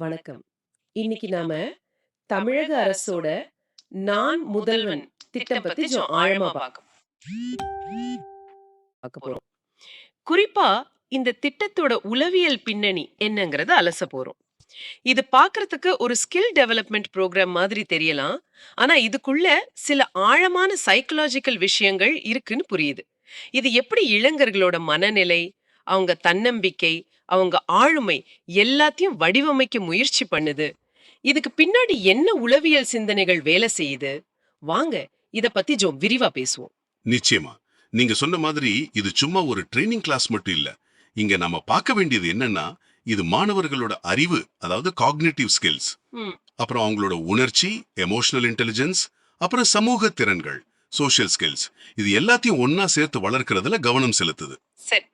வணக்கம். இன்னைக்கு நாம தமிழக அரசோட நான் முதல்வன் திட்டம் பத்தி ஆழமா பார்க்க போறோம். குறிப்பா இந்த திட்டத்தோட உளவியல் பின்னணி என்னங்கறத அலச போறோம். இது பார்க்கறதுக்கு ஒரு ஸ்கில் டெவலப்மெண்ட் புரோகிராம் மாதிரி தெரியலாம். ஆனா இதுக்குள்ள சில ஆழமான சைக்காலஜிக்கல் விஷயங்கள் இருக்குன்னு புரியுது. இது எப்படி இளைஞர்களோட மனநிலை, அவங்க தன்னம்பிக்கை, அவங்க ஆளுமை எல்லாத்தையும் வடிவமைக்க முயற்சி பண்ணுது. இதுக்கு பின்னாடி என்ன உளவியல் சிந்தனைகள் வேலை செய்யுது? வாங்க இத பத்தி விரிவா பேசுவோம். நிச்சயமா. நீங்க சொன்ன மாதிரி இது சும்மா ஒரு ட்ரெய்னிங் கிளாஸ் மட்டும் இல்ல. இங்க நம்ம பார்க்க வேண்டியது என்னன்னா, இது மாணவர்களோட அறிவு, அதாவது காக்னிட்டிவ் ஸ்கில்ஸ், ம், அப்புறம் அவங்களோட உணர்ச்சி, எமோஷனல் இன்டெலிஜென்ஸ், அப்புறம் சமூக திறன்கள், சோஷியல் ஸ்கில்ஸ், இது எல்லாத்தையும் ஒன்னா சேர்த்து வளர்க்கறதுல கவனம் செலுத்துது. சரி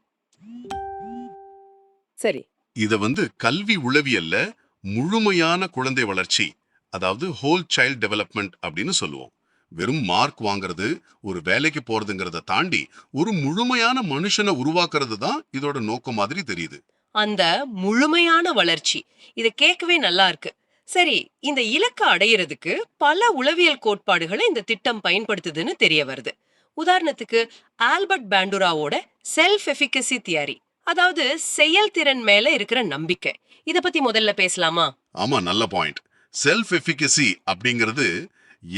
சரி. இத கல்வி உளவியல்ல முழுமையான குழந்தை வளர்ச்சி, அதாவது ஹோல் சைல்ட் டெவலப்மெண்ட் அப்படின்னு சொல்லுவோம். வெறும் மார்க் வாங்குறது, ஒரு வேலைக்கு போறதுங்கிறத தாண்டி ஒரு முழுமையான மனுஷனை உருவாக்குறது தான் இதோட நோக்கம் மாதிரி தெரியுது. அந்த முழுமையான வளர்ச்சி, இத கேட்கவே நல்லா இருக்கு. சரி, இந்த இலக்கை அடையிறதுக்கு பல உளவியல் கோட்பாடுகளை இந்த திட்டம் பயன்படுத்துதுன்னு தெரிய வருது. உதாரணத்துக்கு ஆல்பர்ட் பாண்டுராவோட செல்ஃப் எஃபிகசி தியரி, அதாவது செயல்திறன் மேல இருக்கிற நம்பிக்கை. இத பத்தி முதல்ல பேசலாமா? ஆமா, நல்ல பாயிண்ட். செல்ஃப் எஃபிகசி அப்படிங்கிறது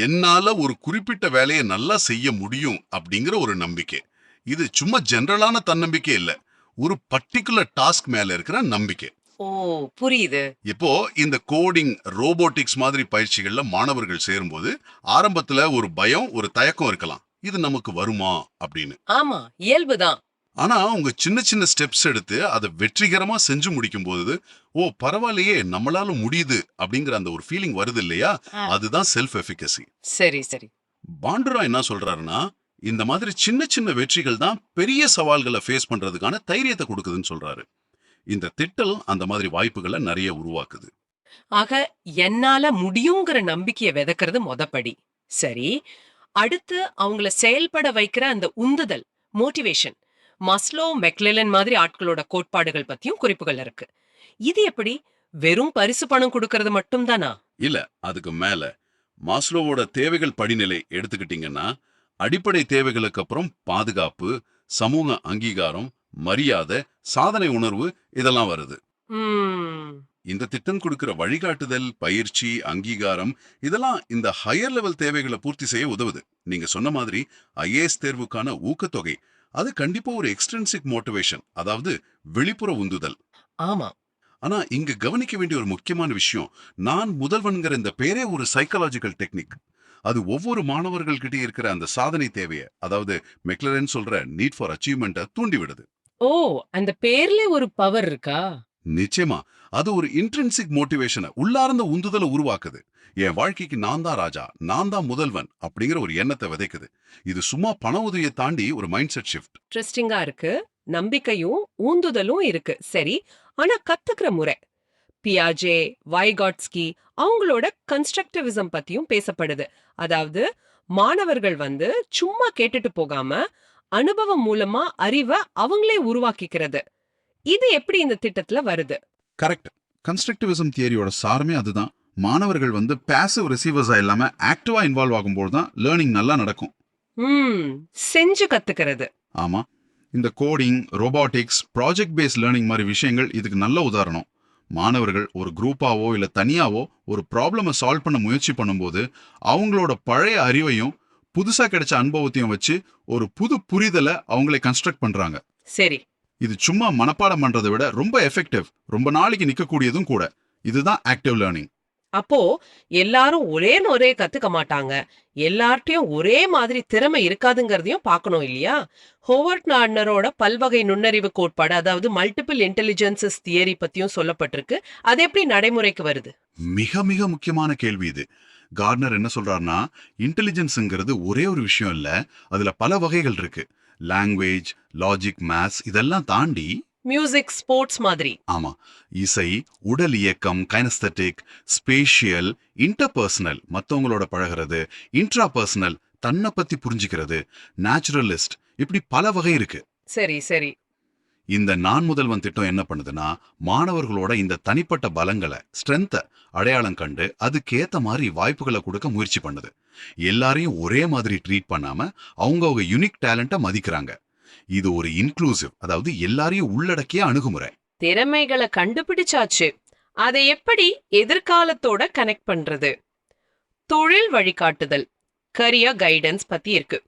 என்னால ஒரு குறிப்பிட்ட வேலையை நல்லா செய்ய முடியும் அப்படிங்கிற ஒரு நம்பிக்கை. இது சும்மா ஜெனரலான தன்னம்பிக்கை இல்ல, ஒரு பர்டிகுலர் டாஸ்க் மேல இருக்கிற நம்பிக்கை. ஓ, புரியுது. இப்போ இந்த கோடிங், ரோபோட்டிக்ஸ் மாதிரி பயிற்சிகள்ல மாணவர்கள் சேரும்போது ஆரம்பத்துல ஒரு பயம், ஒரு தயக்கம் இருக்கலாம். இது நமக்கு வருமா அப்படின்னு. ஆமா, இயல்புதான். ஆனா அவங்க சின்ன சின்ன ஸ்டெப்ஸ் எடுத்து அதை வெற்றிகரமா செஞ்சு முடிக்கும் போது, ஓ பரவாயில்லையே நம்மளால முடியுது அப்படிங்கிற அந்த ஒரு ஃபீலிங் வருது இல்லையா, அதுதான் செல்ஃப் எஃபிகசி. சரி சரி. பாண்டுரா என்ன சொல்றாருன்னா, இந்த மாதிரி சின்ன சின்ன வெற்றிகள் தான் பெரிய சவால்களை ஃபேஸ் பண்றதுக்கான தைரியத்தை கொடுக்குதுன்னு சொல்றாரு. இந்த திட்டம் அந்த மாதிரி வாய்ப்புகளை நிறைய உருவாக்குது. ஆக, என்னால முடியுங்கிற நம்பிக்கைய விதைக்கிறது மொதப்படி. சரி, அடுத்து அவங்கள செயல்பட வைக்கிற அந்த உந்துதல், மோட்டிவேஷன், மஸ்லோ மெக்லெலன் மாதிரி ஆட்களோட கோட்பாடுகள் பத்தியும் குறிப்புகள் இருக்கு. இது எப்படி வெறும் பரிசு பணம் கொடுக்கறது மட்டும் தானா? இல்ல, அதுக்கு மேல மாஸ்லோவோட தேவைகள் படிநிலை எடுத்துக்கிட்டீங்கன்னா, அடிப்படை தேவைகளுக்கு அப்புறம் பாதுகாப்பு, சமூக அங்கீகாரம், மரியாதை, சாதனை உணர்வு, இதெல்லாம் வருது. ம், இந்த திட்டம் கொடுக்கிற வழிகாட்டுதல், பயிற்சி, அங்கீகாரம், இதெல்லாம் இந்த ஹையர் லெவல் தேவைகளை பூர்த்தி செய்ய உதவுது. நீங்க சொன்ன மாதிரி ஐஏஎஸ் தேர்வுக்கான ஊக்கத்தொகை, அது கண்டிப்பா ஒரு எக்ஸ்ட்ரின்சிக் மோட்டிவேஷன், அதாவது வெளிப்புற உந்துதல். ஆமா. ஆனா இங்க கவனிக்க வேண்டிய ஒரு முக்கியமான விஷயம், நான் முதல்வன்கிற இந்த பேரே ஒரு சைக்காலஜிக்கல் டெக்னிக். அது ஒவ்வொரு மாணவர்கள் இருக்கிற அந்த சாதனை தேவையை, அதாவது மெக்லரன் சொல்ற நீட் ஃபார் அச்சீவ்மெண்ட்டை தூண்டி விடுது. ஓ, அந்த பேர்ல ஒரு பவர் இருக்கா? நிச்சயமா. அது ஒரு இன்ட்ரின்சிக் மோட்டிவேஷனை, உள்ளார்ந்த உந்துதலை உருவாக்குது. என் வாழ்க்கைக்கு நான் தான் ராஜா, நான் தான் முதல்வன் அப்படிங்கிற ஒரு எண்ணத்தை விதைக்குது. இது சும்மா பண உதவியை தாண்டி ஒரு மைண்ட் செட் ஷிஃப்ட். இன்ட்ரெஸ்டிங்கா இருக்கு. நம்பிக்கையும் ஊந்துதலும் இருக்கு. சரி, ஆனா கத்துக்கிற முறை, பியாஜே, வைகாட்ஸ்கி அவங்களோட கன்ஸ்ட்ரக்டிவிசம் பத்தியும் பேசப்படுது. அதாவது மாணவர்கள் சும்மா கேட்டுட்டு போகாம அனுபவம் மூலமா அறிவை அவங்களே உருவாக்கிக்கிறது. இது எப்படி இந்த திட்டத்துல வருது? கரெக்ட். கன்ஸ்ட்ரக்டிவிசம் தியரியோட சாரமே அதுதான். மாணவர்கள் பாசிவ் ரிசீவர்ஸா இல்லாம ஆக்டிவா இன்வால்வ் ஆகும்போது தான் லேர்னிங் நல்லா நடக்கும். செஞ்சு கத்துக்கிறது. ஆமா. இந்த coding, robotics, project paste learning மாதிரி விஷயங்கள் இதுக்கு நல்ல உதாரணம். மாணவர்கள் ஒரு குரூப்பாவோ இல்ல தனியாவோ ஒரு ப்ராப்ளமை சால்வ் பண்ண முயற்சி பண்ணும்போது அவங்களோட பழைய அறிவையும் புதுசா கிடைச்ச அனுபவத்தையும் வச்சு ஒரு புது புரிதலை அவங்களே கன்ஸ்ட்ரக்ட் பண்றாங்க. சரி. இது சும்மா மனப்பாடம் பண்றதை விட ரொம்ப எஃபெக்டிவ், ரொம்ப நாளைக்கு நிக்கக்கூடியதும் கூட. இதுதான் ஆக்டிவ் லேர்னிங். அப்போ எல்லாரும் ஒரே கத்துக்க மாட்டாங்க, எல்லார்ட்டையும் ஒரே மாதிரி திறமை இருக்காதுங்கிறதையும் பார்க்கணும் இல்லையா? ஹோவர்ட் கார்ட்னரோட பல்வகை நுண்ணறிவு கோட்பாடு, அதாவது மல்டிபிள் இன்டெலிஜென்சஸ் தியரி பத்தியும் சொல்லப்பட்டிருக்கு. அது எப்படி நடைமுறைக்கு வருது? மிக மிக முக்கியமான கேள்வி இது. கார்ட்னர் என்ன சொல்றாருன்னா, இன்டெலிஜென்ஸ்ங்கிறது ஒரே ஒரு விஷயம் இல்ல, அதுல பல வகைகள் இருக்கு. லாங்குவேஜ், லாஜிக், மேத்ஸ் இதெல்லாம் தாண்டி மியூசிக், ஸ்போர்ட்ஸ் மாதிரி. ஆமா, இசை, உடல் இயக்கம், கைனஸ்தட்டிக், ஸ்பேஷியல், இன்டர்பர்சனல் மத்தவங்களோட பழகிறது, இன்ட்ராபர்சனல் தன்னை பத்தி புரிஞ்சுக்கிறது, நேச்சுரலிஸ்ட், இப்படி பல வகை இருக்கு. சரி சரி. இந்த நான் முதல்வன் திட்டம் என்ன பண்ணுதுன்னா, மாணவர்களோட இந்த தனிப்பட்ட பலங்களை, ஸ்ட்ரென்த்தை அடையாளம் கண்டு அதுக்கேத்த மாதிரி வாய்ப்புகளை கொடுக்க முயற்சி பண்ணுது. எல்லாரையும் ஒரே மாதிரி ட்ரீட் பண்ணாம அவங்கவங்க யூனிக் டேலண்ட்டை மதிக்கிறாங்க. இது ஒரு இன்க்ளூசிவ், அதாவது எல்லாரையும் உள்ளடக்கிய அணுகுமுறை. திறமைகளை கண்டுபிடிச்சாச்சு. அதை எப்படி எதிர்காலத்தோட கனெக்ட் பண்றது? தொழில் வழிகாட்டுதல், கரியர் கைடன்ஸ் பத்தி இருக்கு.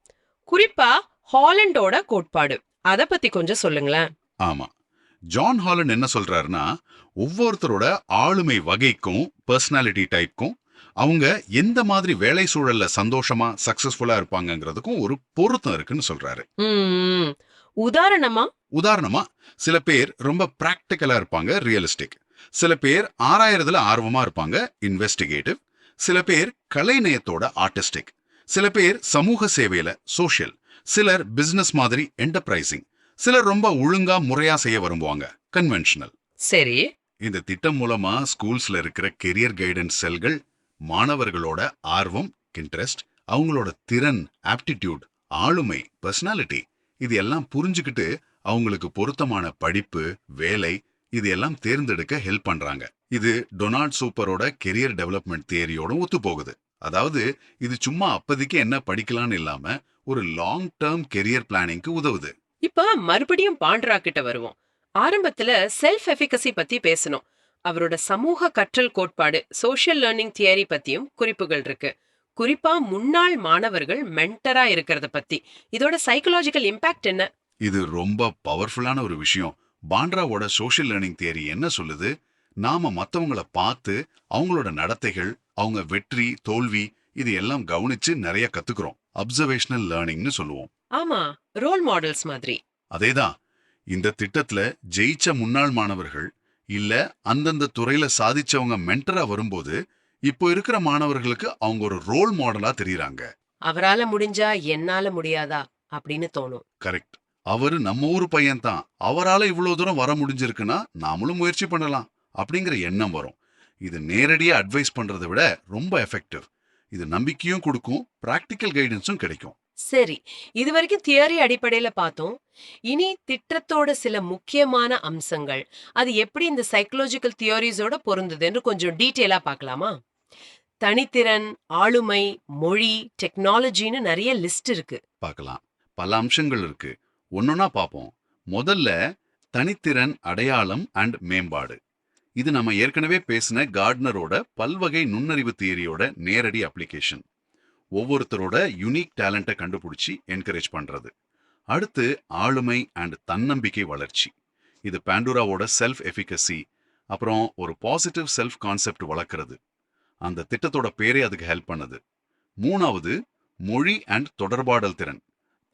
குறிப்பா ஹாலண்டோட கோட்பாடு, அத பத்தி கொஞ்சம் சொல்லுங்களேன். ஆமா, ஜான் ஹாலண்ட் என்ன சொல்றாருன்னா, ஒவ்வொருத்தரோட ஆளுமை வகைக்கும் பர்சனாலிட்டி டைப்க்கும் அவங்க எந்த மாதிரி வேலை சூழல்ல சந்தோஷமா சக்சஸ்ஃபுல்லா இருப்பாங்கங்கிறதுக்கும் ஒரு பொருத்தம் இருக்குன்னு சொல்றாரு. ம், உதாரணமா? உதாரணமா, சில பேர் ரொம்ப பிராக்டிக்கலா இருப்பாங்க, ரியலிஸ்டிக். சில பேர் ஆராயறதுல ஆர்வமா இருப்பாங்க, இன்வெஸ்டிகேட்டிவ். சில பேர் கலைநயத்தோட ஆர்டிஸ்டிக். சில பேர் சமூக சேவையில சோஷியல். சிலர் பிசினஸ் மாதிரி என்டர்பிரைசிங். சிலர் ரொம்ப ஒழுங்கா முறையா செய்ய விரும்புவாங்க, கன்வென்ஷனல். சரி. இந்த திட்டம் மூலமா ஸ்கூல்ஸ்ல இருக்கிற கெரியர் கைடன்ஸ் செல்கள் மாணவர்களோட ஆர்வம், இன்ட்ரெஸ்ட், அவங்களோட திறன், ஆப்டிடியூட், ஆளுமை, பர்சனாலிட்டி இது எல்லாம் புரிஞ்சுக்கிட்டு அவங்களுக்கு பொருத்தமான படிப்பு, வேலை இது எல்லாம் தேர்ந்தெடுக்க ஹெல்ப் பண்றாங்க. இது டொனால்ட் சூப்பரோட கெரியர் டெவலப்மெண்ட் தியரியோட ஒத்து போகுது. அதாவது இது சும்மா அப்போதைக்கு என்ன படிக்கலாம்னு இல்லாம ஒரு லாங் டேர்ம் கெரியர் பிளானிங்க்கு உதவுது. இப்ப மறுபடியும் பாண்ட்ரா கிட்ட வருவோம். ஆரம்பத்துல செல்ஃப் எஃபிகசி பத்தி பேசணும். அவரோட சமூக கற்றல் கோட்பாடு, சோஷியல் லேர்னிங் தியரி பத்தியும் குறிப்புகள் இருக்கு. குறிப்பா முன்னாள் மாணவர்கள் மென்டரா இருக்கிறத பத்தி. இதோட சைக்கலாஜிக்கல் இம்பாக்ட் என்ன? இது ரொம்ப பவர்ஃபுல்லான ஒரு விஷயம். பாண்ட்ராவோட சோஷியல் லேர்னிங் தியரி என்ன சொல்லுது? நாம மத்தவங்கள பார்த்து அவங்களோட நடத்தைகள், அவங்க வெற்றி, தோல்வி இது எல்லாம் கவனிச்சு நிறைய கத்துக்கிறோம். அப்சர்வேஷனல் லேர்னிங்னு சொல்லுவோம். ஆமா, ரோல் மாடல்ஸ் மாதிரி. அதேதான். இந்த திட்டத்துல ஜெயிச்ச முன்னாள் மாணவர்கள் இல்ல அந்தந்த துறையில சாதிச்சவங்க மென்டரா வரும்போது இப்போ இருக்கிற மாணவர்களுக்கு அவங்க ஒரு ரோல் மாடலா தெரியுறாங்க. அவரால முடிஞ்சா என்னால முடியாதா அப்படின்னு தோணும். கரெக்ட். அவரு நம்ம ஊரு பையன் தான், அவரால இவ்வளவு தூரம் வர முடிஞ்சிருக்குன்னா நாமளும் முயற்சி பண்ணலாம் அப்படிங்கிற எண்ணம் வரும். இது நேரடியா அட்வைஸ் பண்றதை விட ரொம்ப எஃபெக்டிவ். இது நம்பிக்கையும் கொடுக்கும், பிராக்டிக்கல் கைடன்ஸும் கிடைக்கும். சரி, இது வரைக்கும் தியரி அடிப்படையில பார்த்தோம். இனி திட்டத்தோட சில முக்கியமான அம்சங்கள், அது எப்படி இந்த சைக்கலாஜிக்கல் தியரிஸோட பொருந்துதுன்னு கொஞ்சம் டீட்டெயிலா பார்க்கலாமா? தனித்திறன், ஆளுமை, மொழி, டெக்னாலஜின்னு நிறைய லிஸ்ட் இருக்கு. பார்க்கலாம். பல அம்சங்கள் இருக்கு. ஒன்னொன்னா பார்ப்போம். முதல்ல தனித்திறன், அடையாளம் அண்ட் மேம்பாடு. இது நம்ம ஏற்கனவே பேசின கார்ட்னரோட பல்வகை நுண்ணறிவு தியரியோட நேரடி அப்ளிகேஷன். ஒவ்வொருத்தரோட யூனிக் டேலண்ட்டை கண்டுபிடிச்சி என்கரேஜ் பண்றது. அடுத்து ஆளுமை அண்ட் தன்னம்பிக்கை வளர்ச்சி. இது பாண்டூராவோட செல்ஃப் எஃபிகசி, அப்புறம் ஒரு பாசிட்டிவ் செல்ஃப் கான்செப்ட் வளர்க்கறது. அந்த திட்டத்தோட பேரே அதுக்கு ஹெல்ப் பண்ணுது. மூணாவது மொழி அண்ட் தொடர்பாடல் திறன்.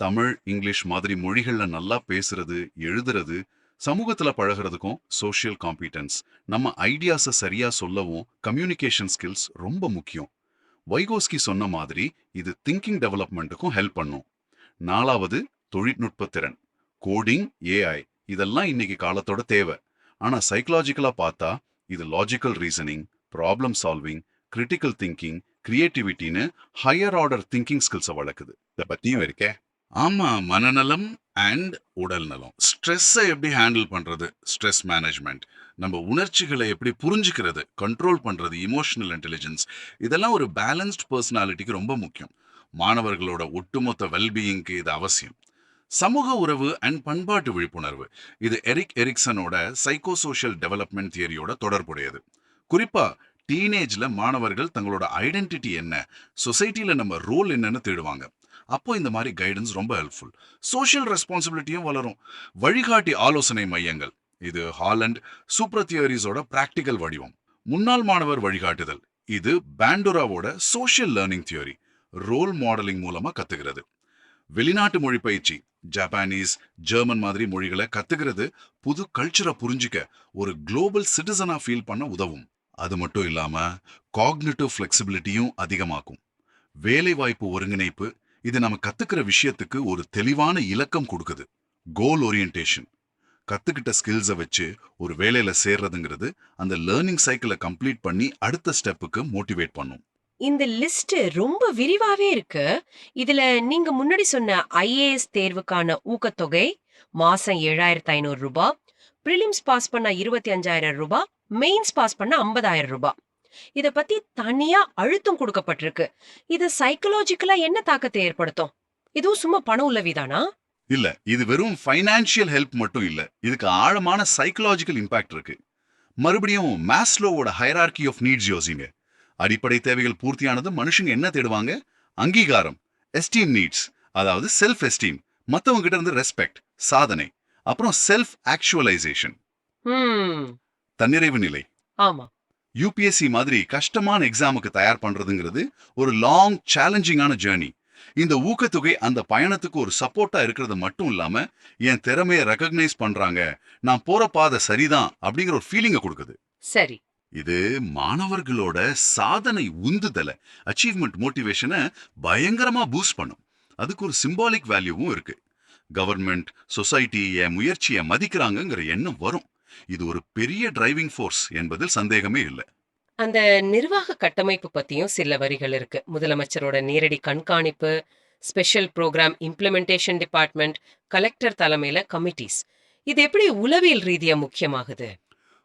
தமிழ், இங்கிலீஷ் மாதிரி மொழிகள்ல நல்லா பேசுறது, எழுதுறது, சமூகத்துல பழகிறதுக்கும் சோஷியல் காம்பிடன்ஸ். நம்ம ஐடியாஸை சரியா சொல்லவும் கம்யூனிகேஷன் ஸ்கில்ஸ் ரொம்ப முக்கியம். வைகோஸ்கி சொன்ன மாதிரி இது திங்கிங் டெவலப்மெண்ட்டுக்கும் ஹெல்ப் பண்ணும். நாலாவது தொழில்நுட்ப திறன். கோடிங், ஏஐ இதெல்லாம் இன்னைக்கு காலத்தோட தேவை. ஆனா சைக்கலாஜிக்கலா பார்த்தா இது logical reasoning, problem solving, critical thinking, கிரியேட்டிவிட்டின்னு ஹையர் ஆர்டர் திங்கிங் ஸ்கில்ஸை வளர்க்குது. இதை பத்தியும் இருக்கே. ஆமா, மனநலம் அண்ட் உடல் நலம். ஸ்ட்ரெஸ்ஸை எப்படி ஹேண்டில் பண்றது, ஸ்ட்ரெஸ் மேனேஜ்மெண்ட், நம்ம உணர்ச்சிகளை எப்படி புரிஞ்சுக்கிறது, கண்ட்ரோல் பண்றது, இமோஷனல் இன்டெலிஜென்ஸ் இதெல்லாம் ஒரு பேலன்ஸ்ட் பர்சனாலிட்டிக்கு ரொம்ப முக்கியம். மாணவர்களோட ஒட்டுமொத்த வெல்பீயிங்க்கு இது அவசியம். சமூக உறவு அண்ட் பண்பாட்டு விழிப்புணர்வு. இது எரிக் எரிக்சனோட சைக்கோ சோஷியல் டெவலப்மெண்ட் தியரியோட தொடர்புடையது. குறிப்பா டீனேஜ்ல மாணவர்கள் தங்களோட ஐடென்டிட்டி என்ன, சொசைட்டில நம்ம ரோல் என்னன்னு தேடுவாங்க. அப்போ இந்த மாதிரி கைடன்ஸ் ரொம்ப ஹெல்ப்ஃபுல். சோஷியல் ரெஸ்பான்சிபிலிட்டியும் வளரும். வழிகாட்டி ஆலோசனை மையங்கள். இது ஹாலண்ட் சூப்பர் தியரிஸோட பிராக்டிக்கல் வடிவம். முன்னாள் மாணவர் வழிகாட்டுதல். இது பாண்டூராவோட social learning theory, role modelling மூலமா கத்துக்கிறது. வெளிநாட்டு மொழி பயிற்சி. ஜப்பானீஸ், ஜெர்மன் மாதிரி மொழிகளை கத்துக்கிறது புது கல்ச்சரை புரிஞ்சுக்க, ஒரு குளோபல் சிட்டிசனா ஃபீல் பண்ண உதவும். அது மட்டும் இல்லாம காக்னிட்டிவ் ஃபிளெக்சிபிலிட்டியும் அதிகமாக்கும். வேலை வாய்ப்பு ஒருங்கிணைப்பு. இது நம்ம கத்துக்கிற விஷயத்துக்கு ஒரு தெளிவான இலக்கம் கொடுக்குது. கோல் ஓரியன்டேஷன். கத்துக்கிட்ட ஸ்கில்ஸை வச்சு ஒரு வேலையில சேர்றதுங்கிறது அந்த லேர்னிங் சைக்கிளை கம்ப்ளீட் பண்ணி அடுத்த ஸ்டெப்புக்கு மோட்டிவேட் பண்ணும். இந்த லிஸ்ட் ரொம்ப விரிவாவே இருக்கு. இதுல நீங்க முன்னாடி சொன்ன ஐஏஎஸ் தேர்வுக்கான ஊக்கத்தொகை, மாசம் 7,500 ரூபாய், பிரிலிம்ஸ் பாஸ் பண்ணா 25,000 ரூபாய், மெயின்ஸ் பாஸ் பண்ணா 50,000 ரூபாய். இத பத்தி தனியா அழுத்தம் கொடுக்கப்பட்டிருக்கு. இது சைக்கலாஜிக்கலா என்ன தாக்கத்தை ஏற்படுத்தும்? இதுவும் சும்மா பண உதவிதானா? இல்ல, இது வெறும் ஃபைனான்சியல் ஹெல்ப் மட்டும் இல்ல. இதுக்கு ஆழமான சைக்கலாஜிக்கல் இம்பாக்ட் இருக்கு. மறுபடியும் மாஸ்லோவோட ஹைரார்கி ஆஃப் நீட்ஸ் யோசிங்க. அடிப்படை தேவைகள் பூர்த்தியானது மனுஷங்க என்ன தேடுவாங்க? அங்கீகாரம், எஸ்டீம் நீட்ஸ், அதாவது செல்ஃப் எஸ்டீம், மத்தவங்க கிட்ட இருந்து ரெஸ்பெக்ட், சாதனை, அப்புறம் செல்ஃப் ஆக்சுவலைசேஷன், தன்னிறைவு நிலை. ஆமா. யூபிஎஸ்சி மாதிரி கஷ்டமான எக்ஸாமுக்கு தயார் பண்றதுங்கிறது ஒரு லாங் சேலஞ்சிங்கான ஜேர்னி. இந்த ஊக்கத்தொகை அந்த பயணத்துக்கு ஒரு சப்போர்ட்டா இருக்கிறது மட்டும் இல்லாம என் திறமையை ரெகக்னைஸ் பண்றாங்க, நான் போற பாதை சரிதான் அப்படிங்கிற ஒரு ஃபீலிங்கை கொடுக்குது. சரி. இது மாணவர்களோட சாதனை உந்துதல, அச்சீவ்மெண்ட் மோட்டிவேஷனை பயங்கரமா பூஸ்ட் பண்ணும். அதுக்கு ஒரு சிம்பாலிக் வேல்யூவும் இருக்கு. கவர்மெண்ட், சொசைட்டி என் முயற்சியை மதிக்கிறாங்கங்கிற எண்ணம் வரும். இது ஒரு பெரிய டிரைவிங் ஃபோர்ஸ் என்பதில் சந்தேகமே இல்லை. அந்த நிர்வாக கட்டமைப்பு பத்தியும் சில வரிகள் இருக்கு. முதலமைச்சரோட நேரடி கண்காணிப்பு, special program implementation department, collector தலைமையில கமிட்டிஸ். இது எப்படி உளவியல் ரீதியா முக்கியமாகுது?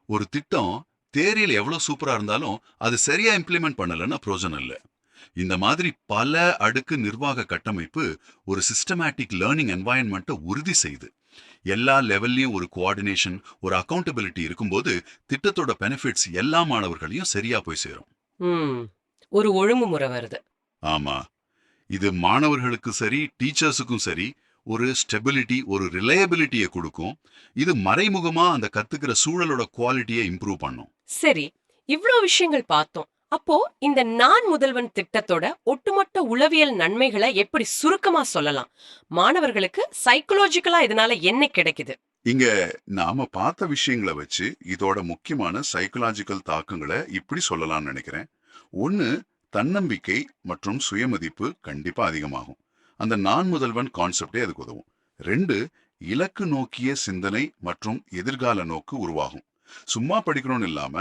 ஒரு திட்டம் தேரியில் எவ்வளவு சூப்பரா இருந்தாலும் அது சரியா இம்ப்ளிமெண்ட் பண்ணலன்னா பிரோஜனம் இல்லை. இந்த மாதிரி பல அடுக்கு நிர்வாக கட்டமைப்பு ஒரு சிஸ்டமேட்டிக் லேர்னிங் என்வாயன்மெண்ட்டை உறுதி செய்யுது. எல்லா லெவல்லையும் ஒரு கோஆர்டினேஷன், ஒரு அக்கௌண்டபிலிட்டி இருக்கும்போது திட்டத்தோட பெனிஃபிட்ஸ் எல்லா மாணவர்களையும் சரியா போய் சேரும். ஒரு ஒழுங்குமுறை வருது. ஆமா, இது மாணவர்களுக்கு சரி, டீச்சர்ஸுக்கும் சரி ஒரு ஸ்டெபிலிட்டி, ஒரு ரிலையபிலிட்டியை கொடுக்கும். இது மறைமுகமா அந்த கத்துக்கிற சூழலோட குவாலிட்டியை இம்ப்ரூவ் பண்ணும். சரி, இவ்ளோ விஷயங்கள் பார்த்தோம். அப்போ இந்த நான் முதல்வன் திட்டத்தோட ஒட்டுமொத்த உளவியல் நன்மைகளை எப்படி சுருக்கமா சொல்லலாம்? மாணவர்களுக்கு சைக்கலாஜிக்கலா இதனால என்ன கிடைக்குது? இங்க நாம பார்த்த விஷயங்களை வச்சு இதோட முக்கியமான சைக்கலாஜிக்கல் தாக்கங்களை இப்படி சொல்லலாம்னு நினைக்கிறேன். ஒன்னு, தன்னம்பிக்கை மற்றும் சுயமதிப்பு கண்டிப்பா அதிகமாகும். அந்த நான் முதல்வன் கான்செப்டே அதுக்கு உதவும். 2, இலக்கு நோக்கிய சிந்தனை மற்றும் எதிர்கால நோக்கு உருவாகும். சும்மா படிக்கணும்னு இல்லாம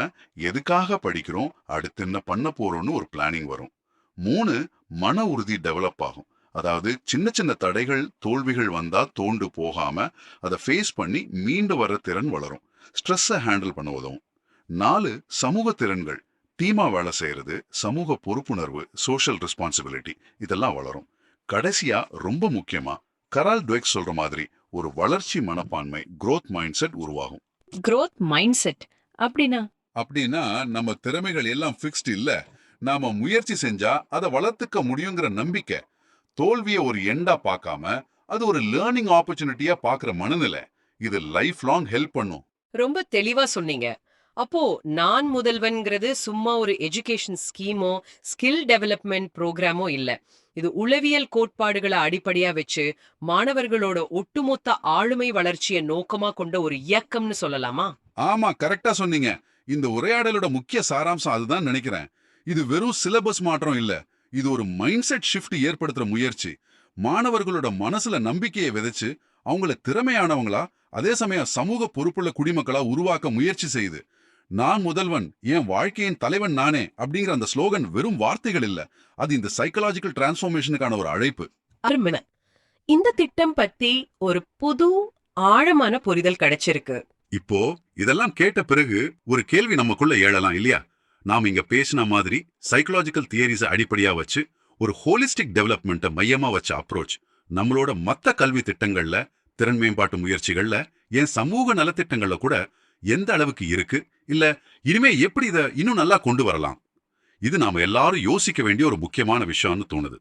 எதுக்காக படிக்கிறோம், அடுத்து என்ன பண்ண போறோம்னு ஒரு பிளானிங் வரும். 3, மன உறுதி டெவலப் ஆகும். அதாவது சின்ன சின்ன தடைகள், தோல்விகள் வந்தா தோண்டு போகாம அதை ஃபேஸ் பண்ணி மீண்டு வர திறன் வளரும். ஸ்ட்ரெஸ்ஸை ஹேண்டில் பண்ண உதவும். 4, சமூக திறன்கள், டீமா வேலை செய்யறது, சமூக பொறுப்புணர்வு, சோஷியல் ரெஸ்பான்சிபிலிட்டி இதெல்லாம் வளரும். கடைசியா ரொம்ப முக்கியமா கரால் டுவெக் சொல்ற மாதிரி ஒரு வளர்ச்சி மனப்பான்மை, growth mindset உருவாகும். growth mindset அப்படின்னா நம்ம திறமைகள் எல்லாம் ஃபிக்ஸ்ட் இல்ல, நாம முயற்சி செஞ்சா அதை வளர்த்துக்க முடியுங்கிற நம்பிக்கை. தோல்வியை ஒரு எண்டா பார்க்காம அது ஒரு லேர்னிங் ஆப்பர்ச்சுனிட்டியா பார்க்கிற மனநிலை. இது லைஃப் லாங் ஹெல்ப் பண்ணும். ரொம்ப தெளிவா சொன்னீங்க. அப்போ நான் முதல்வன்கிறது சும்மா ஒரு எஜுகேஷன் ஸ்கீமோ ஸ்கில் டெவலப்மெண்ட் ப்ரோக்ராமோ இல்ல. இது உளவியல் கோட்பாடுகளை அடிப்படையா வச்சு மாணவர்களோட ஒட்டுமொத்த ஆளுமை வளர்ச்சியை நோக்கமா கொண்ட ஒரு இயக்கம்னு சொல்லலாமா? ஆமா, கரெக்டா சொன்னீங்க. இந்த உரையாடலோட முக்கிய சாராம்சம் அதுதான் நினைக்கிறேன். இது வெறும் சிலபஸ் மாற்றம் இல்ல, இது ஒரு மைண்ட் செட் ஷிஃப்ட் ஏற்படுத்துற முயற்சி. மாணவர்களோட மனசுல நம்பிக்கையை விதைச்சு அவங்கள திறமையானவங்களா, அதே சமயம் சமூக பொறுப்புள்ள குடிமக்களா உருவாக்க முயற்சி செய்யுது. நான் முதல்வன், என் வாழ்க்கையின் தலைவன் நானே அப்படிங்கிற அந்த ஸ்லோகன் வெறும் வார்த்தைகள் இல்ல, அது இந்த சைக்கலாஜிக்கல் டிரான்ஸ்ஃபார்மேஷனுக்கான ஒரு அழைப்பு. அருமையான. இந்த திட்டம் பத்தி ஒரு புது ஆழமான புரிதல் கிடைச்சிருக்கு. இப்போ இதெல்லாம் கேட்ட பிறகு ஒரு கேள்வி நமக்குள்ள எழலாம் இல்லையா? நாம் இங்க பேசின மாதிரி சைக்கலாஜிக்கல் தியரிஸை அடிப்படையா வச்சு ஒரு ஹோலிஸ்டிக் டெவலப்மெண்ட்டை மையமா வச்ச அப்ரோச் நம்மளோட மத்த கல்வி திட்டங்கள்ல, திறன் மேம்பாட்டு முயற்சிகள்ல, என் சமூக நலத்திட்டங்கள்ல கூட எந்த அளவுக்கு இருக்கு, இல்ல இனிமே எப்படி இதை இன்னும் நல்லா கொண்டு வரலாம், இது நாம எல்லாரும் யோசிக்க வேண்டிய ஒரு முக்கியமான விஷயம்னு தோணுது.